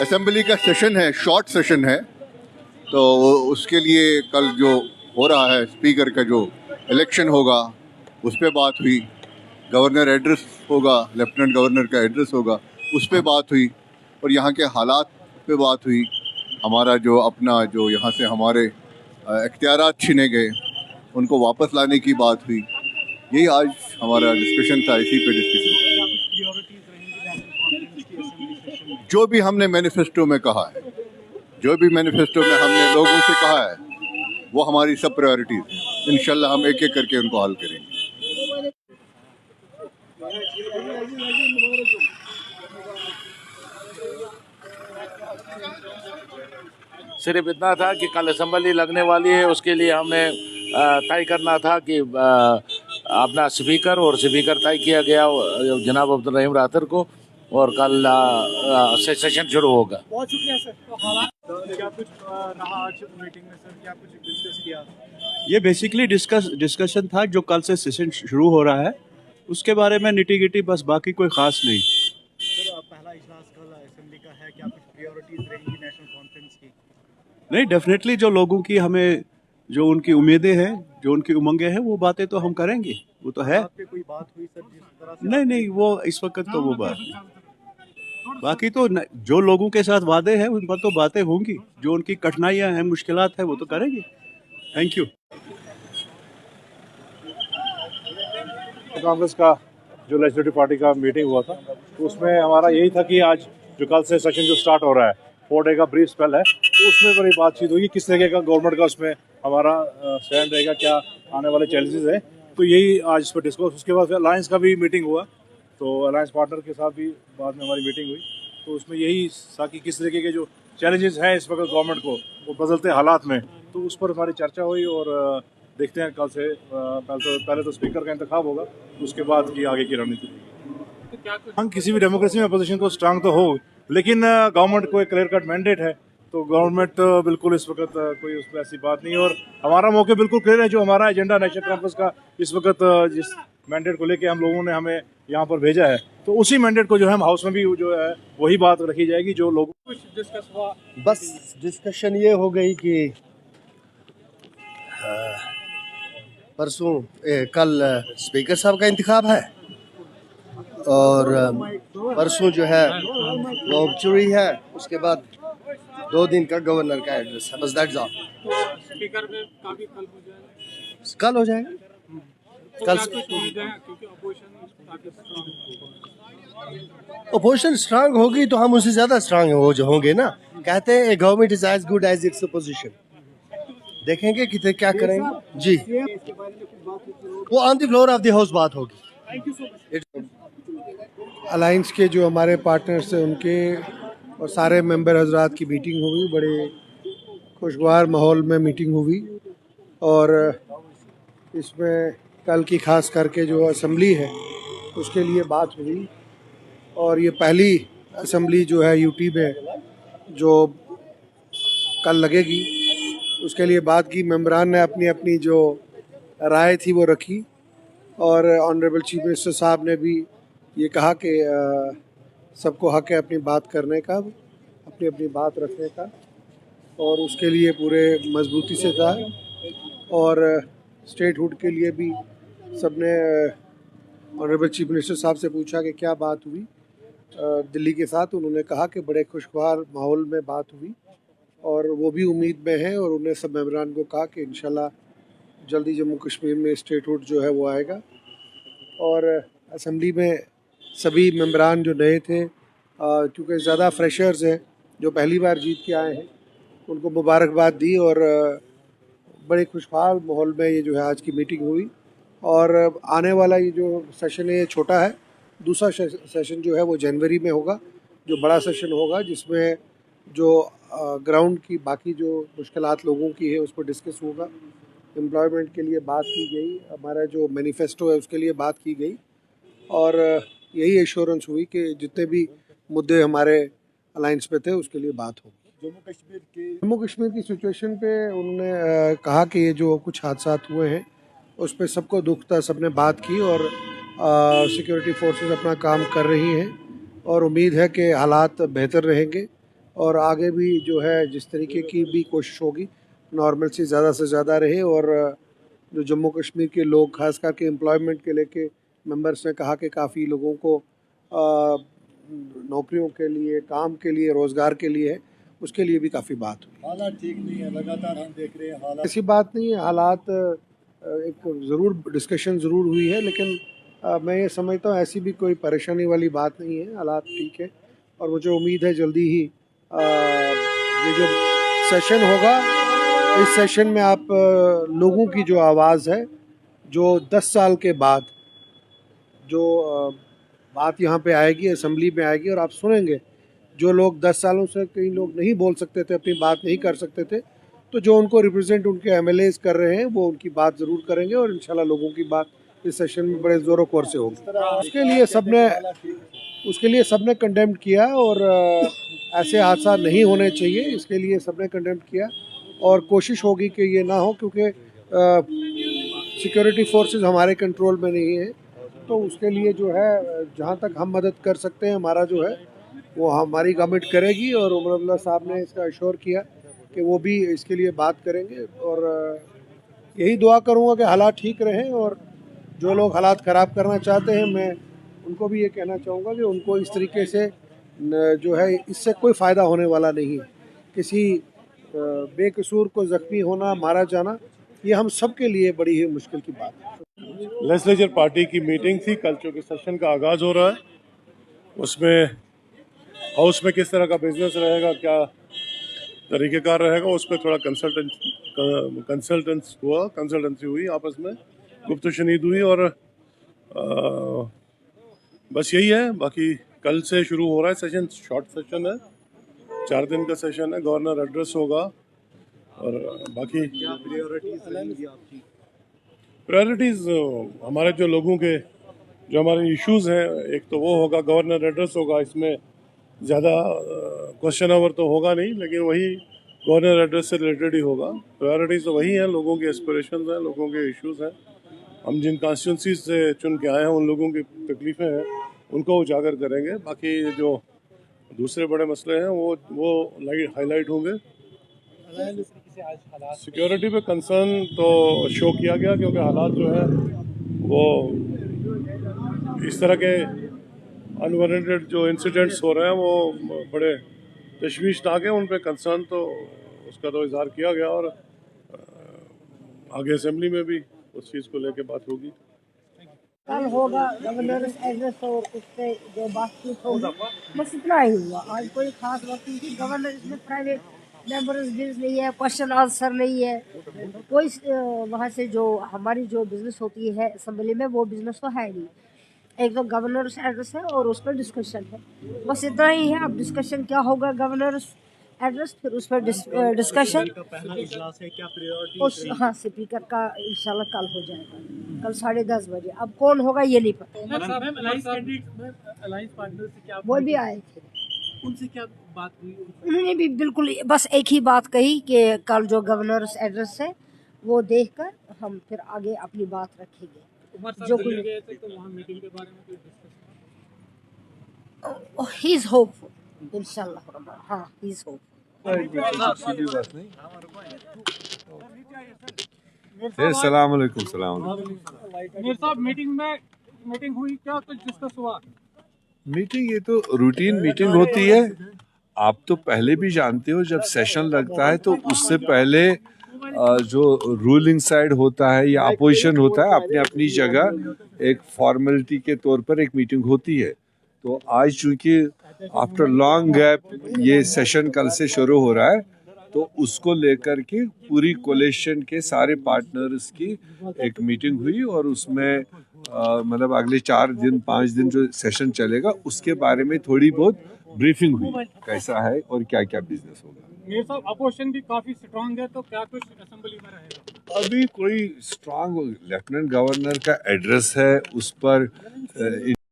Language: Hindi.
असेंबली का सेशन है, शॉर्ट सेशन है, तो उसके लिए कल जो हो रहा है स्पीकर का जो इलेक्शन होगा उस पर बात हुई, गवर्नर एड्रेस होगा, लेफ्टिनेंट गवर्नर का एड्रेस होगा, उस पर बात हुई, और यहाँ के हालात पे बात हुई। हमारा जो अपना जो यहाँ से हमारे इख्तियारात छीने गए उनको वापस लाने की बात हुई। यही आज हमारा डिस्कशन था, इसी पे डिस्कशन था। जो भी हमने मैनिफेस्टो में कहा है, जो भी मैनिफेस्टो में हमने लोगों से कहा है, वो हमारी सब प्रायोरिटीज़ हैं। इंशाल्लाह हम एक एक करके उनको हल करेंगे। सिर्फ इतना था कि कल असेंबली लगने वाली है, उसके लिए हमने तय करना था कि अपना स्पीकर और स्पीकर तय किया गया जनाब अब्दुल रहीम रातर को, और कल सेशन शुरू होगा। बहुत शुक्रिया सर। क्या कुछ रहा आज मीटिंग में सर, क्या कुछ डिस्कस किया? ये बेसिकली डिस्कशन था जो कल से सेशन शुरू हो रहा है उसके बारे में, निटी गिटी, बस बाकी कोई ख़ास नहीं। सर पहला इजलास कल असेंबली का है, क्या कुछ प्रायोरिटीज रहेंगी नेशनल कॉन्फ्रेंस की? नहीं, डेफिनेटली जो लोगों की हमें जो उनकी उम्मीदें हैं, जो उनकी उमंगें हैं, वो बातें तो हम करेंगे, वो तो है। आप पे कोई बात हुई सर जिस तरह से? नहीं, वो इस वक्त तो वो बात नहीं। बाकी तो जो लोगों के साथ वादे हैं उन पर तो बातें होंगी, जो उनकी कठिनाइयां हैं, मुश्किलात हैं, वो तो करेंगे। Thank you. कांग्रेस का जो लेजिस्लेटिव पार्टी का मीटिंग हुआ था, तो उसमें हमारा यही था कि आज जो कल से सेशन जो स्टार्ट हो रहा है, 4 डे का ब्रीफ स्पेल है, तो उसमें बड़ी बातचीत हुई किस तरीके का गवर्नमेंट का उसमें हमारा स्टैंड रहेगा, क्या आने वाले चैलेंजेस हैं, तो यही आज इस पर डिस्कस। उसके बाद अलायंस का भी मीटिंग हुआ, तो अलायंस पार्टनर के साथ भी बाद में हमारी मीटिंग हुई, तो उसमें यही था कि किस तरीके के जो चैलेंजेस हैं इस वक्त गवर्नमेंट को वो बदलते हालात में, तो उस पर हमारी चर्चा हुई। और देखते हैं कल से पहले तो स्पीकर का इंतखाब होगा, उसके बाद की आगे की रणनीति। हम किसी भी डेमोक्रेसी में अपोजिशन को स्ट्रांग तो हो, लेकिन गवर्नमेंट को एक क्लियर कट मैंडेट है, तो गवर्नमेंट बिल्कुल इस वक्त कोई उस पर ऐसी बात नहीं है। और हमारा मौके बिल्कुल क्लियर है, जो हमारा एजेंडा नेशनल कॉन्फ्रेंस का इस वक्त जिस मैंडेट को लेके हम लोगों ने हमें यहाँ पर भेजा है, तो उसी मैंडेट को जो है हम हाउस में भी जो है वही बात रखी जाएगी जो लोग कुछ डिस्कस हुआ? बस डिस्कशन ये हो गई कि परसों कल स्पीकर साहब का इंतखाब है, और परसों जो है वो ऑब्चुरी है, उसके बाद 2 दिन का गवर्नर का एड्रेस है, बस दैट्स ऑल। स्पीकर में काफी कल हो जाएगा? कल हो जाएगा। कल क्योंकि अपोजिशन स्ट्रांग होगी तो हम उससे ज़्यादा स्ट्रांग होंगे ना। कहते हैं government is as good as its opposition. देखेंगे कितने क्या करेंगे जी, वो on the floor of the house बात होगी। अलायंस के जो हमारे पार्टनर्स हैं उनके और सारे मेंबर हजरात की मीटिंग हुई, बड़े खुशगवार माहौल में मीटिंग हुई, और इसमें कल की खास करके जो असेंबली है उसके लिए बात हुई, और ये पहली असेंबली जो है यूटी में जो कल लगेगी उसके लिए बात की। मेंबरान ने अपनी अपनी जो राय थी वो रखी, और ऑनरेबल चीफ मिनिस्टर साहब ने भी ये कहा कि सबको हक है अपनी बात करने का, अपनी अपनी बात रखने का, और उसके लिए पूरे मजबूती से था। और स्टेटहुड के लिए भी सबने ऑनरेबल चीफ मिनिस्टर साहब से पूछा कि क्या बात हुई दिल्ली के साथ। उन्होंने कहा कि बड़े खुशगवार माहौल में बात हुई, और वो भी उम्मीद में है, और उन्हें सब मेंबरान को कहा कि इंशाल्लाह जल्दी जम्मू कश्मीर में स्टेटहुड जो है वो आएगा। और असेंबली में सभी मेंबरान जो नए थे, क्योंकि ज़्यादा फ्रेशर्स हैं जो पहली बार जीत के आए हैं, उनको मुबारकबाद दी, और बड़े खुशहाल माहौल में ये जो है आज की मीटिंग हुई। और आने वाला ये जो सेशन है ये छोटा है, दूसरा सेशन जो है वो जनवरी में होगा, जो बड़ा सेशन होगा, जिसमें जो ग्राउंड की बाकी जो मुश्किलात लोगों की है उस पर डिस्कस होगा। एम्प्लॉयमेंट के लिए बात की गई, हमारा जो मैनिफेस्टो है उसके लिए बात की गई, और यही एश्योरेंस हुई कि जितने भी मुद्दे हमारे अलायंस पे थे उसके लिए बात होगी। जम्मू कश्मीर की सिचुएशन पे उन्होंने कहा कि ये जो कुछ हादसा हुए हैं उस पर सबको दुख था, सबने बात की, और सिक्योरिटी फोर्सेस अपना काम कर रही हैं, और उम्मीद है कि हालात बेहतर रहेंगे। और आगे भी जो है जिस तरीके की भी कोशिश होगी नॉर्मल से ज़्यादा रहे। और जो जम्मू कश्मीर के लोग खास करके एम्प्लॉयमेंट के लेके मेंबर्स ने कहा कि काफ़ी लोगों को नौकरियों के लिए, काम के लिए, रोज़गार के लिए है, उसके लिए भी काफ़ी बात हुई। हालात ठीक नहीं है, लगातार हम देख रहे हैं हालात। ऐसी बात नहीं है, हालात एक ज़रूर डिस्कशन ज़रूर हुई है, लेकिन मैं ये समझता हूँ ऐसी भी कोई परेशानी वाली बात नहीं है, हालात ठीक है। और मुझे उम्मीद है जल्दी ही ये जो सेशन होगा, इस सेशन में आप लोगों की जो आवाज़ है, जो 10 साल के बाद जो बात यहाँ पे आएगी, असेंबली में आएगी, और आप सुनेंगे जो लोग 10 सालों से कई लोग नहीं बोल सकते थे, अपनी बात नहीं कर सकते थे, तो जो उनको रिप्रेजेंट उनके एमएलएज कर रहे हैं वो उनकी बात ज़रूर करेंगे और इंशाल्लाह लोगों की बात इस सेशन में बड़े ज़ोरों शोर से होगी। उसके लिए सबने कंडेम किया और ऐसे हादसा नहीं होने चाहिए, इसके लिए सबने कंडेम किया और कोशिश होगी कि ये ना हो, क्योंकि सिक्योरिटी फोर्सेस हमारे कंट्रोल में नहीं है। तो उसके लिए जो है जहाँ तक हम मदद कर सकते हैं हमारा जो है वो हमारी गवर्नमेंट करेगी। और उमर अब्दुल्ला साहब ने इसका अश्योर किया कि वो भी इसके लिए बात करेंगे। और यही दुआ करूँगा कि हालात ठीक रहें, और जो लोग हालात ख़राब करना चाहते हैं मैं उनको भी ये कहना चाहूँगा कि उनको इस तरीके से जो है इससे कोई फ़ायदा होने वाला नहीं है। किसी बेकसूर को ज़ख्मी होना, मारा जाना, ये हम सब के लिए बड़ी ही मुश्किल की बात है। लेजिस्लेचर पार्टी की मीटिंग थी कल, चूँकि सेशन का आगाज़ हो रहा है, उसमें हाउस में किस तरह का बिजनेस रहेगा, क्या तरीक़ेकार रहेगा, उस पर थोड़ा कंसल्टेंसी हुई, आपस में गुफ्तगू शनीद हुई। और बस यही है। बाकी कल से शुरू हो रहा है सेशन, शॉर्ट सेशन है, 4 दिन का सेशन है, गवर्नर एड्रेस होगा। और बाकी प्रायोरिटीज़ हमारे जो लोगों के जो हमारे इश्यूज़ हैं, एक तो वो होगा, गवर्नर एड्रेस होगा, इसमें ज़्यादा क्वेश्चन आवर तो होगा नहीं, लेकिन वही गवर्नर एड्रेस से रिलेटेड ही होगा। प्रायोरिटीज़ तो वही हैं, लोगों के एस्पिरेशंस हैं, लोगों के इश्यूज़ हैं। हम जिन कॉन्स्टिट्यूंसीज से चुन के आए हैं उन लोगों की तकलीफ़ें हैं, उनको उजागर करेंगे। बाकी जो दूसरे बड़े मसले हैं वो हाईलाइट होंगे। सिक्योरिटी पे कंसर्न तो शो किया गया, क्योंकि हालात जो है वो इस तरह के अनवारंटेड जो इंसिडेंट्स हो रहे हैं वो बड़े तशवीशनाक हैं, उन पे कंसर्न तो उसका तो इजहार किया गया। और आगे असेंबली में भी उस चीज़ को लेके बात होगी। कल होगा गवर्नर एड्रेस और उस पर जो बातचीत होगी, बस इतना ही हुआ। आज कोई खास बात नहीं थी। गवर्नर इसमें प्राइवेट मेंबर्स बिजनेस नहीं है, क्वेश्चन आंसर नहीं है, कोई वहाँ से जो हमारी जो बिजनेस होती है असेंबली में वो बिजनेस तो है नहीं। एक तो गवर्नर एड्रेस है और उस पर डिस्कशन है, बस इतना ही है। अब डिस्कशन क्या होगा, गवर्नर एड्रेस, फिर उस पर डिस्कशन। हाँ, स्पीकर का इंशाल्लाह कल हो जाएगा, कल 10:30 बजे। अब कौन होगा ये नहीं पता। वो भी आए थे, उनसे क्या बात हुई? उन्होंने भी बिल्कुल बस एक ही बात कही कि कल जो गवर्नर एड्रेस है वो देखकर हम फिर आगे अपनी बात रखेंगे। जो गए थे तो वहाँ मीटिंग के बारे में कोई डिस्कशन? ही इज होपफुल इंशाल्लाह। हाँ, ही इज होपफुल। अस्सलाम वालेकुम। सलाम। मेरे साहब मीटिंग हुई, क्या कुछ डिस्कस हुआ? मीटिंग ये तो रूटीन मीटिंग होती है। आप तो पहले भी जानते हो, जब सेशन लगता है तो उससे पहले जो रूलिंग साइड होता है या अपोजिशन होता है, अपनी अपनी जगह एक फॉर्मेलिटी के तौर पर एक मीटिंग होती है। तो आज चूंकि आफ्टर लॉन्ग गैप ये सेशन कल से शुरू हो रहा है, तो उसको लेकर के पूरी कोलिशन के सारे पार्टनर्स की एक मीटिंग हुई और उसमें मतलब अगले 4 दिन 5 दिन जो सेशन चलेगा उसके बारे में थोड़ी बहुत ब्रीफिंग हुई, कैसा है और क्या क्या बिजनेस होगा। मेरे साहब अपोजिशन भी काफी स्ट्रांग है, तो क्या कुछ असेंबली में रहेगा? अभी कोई स्ट्रांग लेफ्टिनेंट गवर्नर का एड्रेस है, उस पर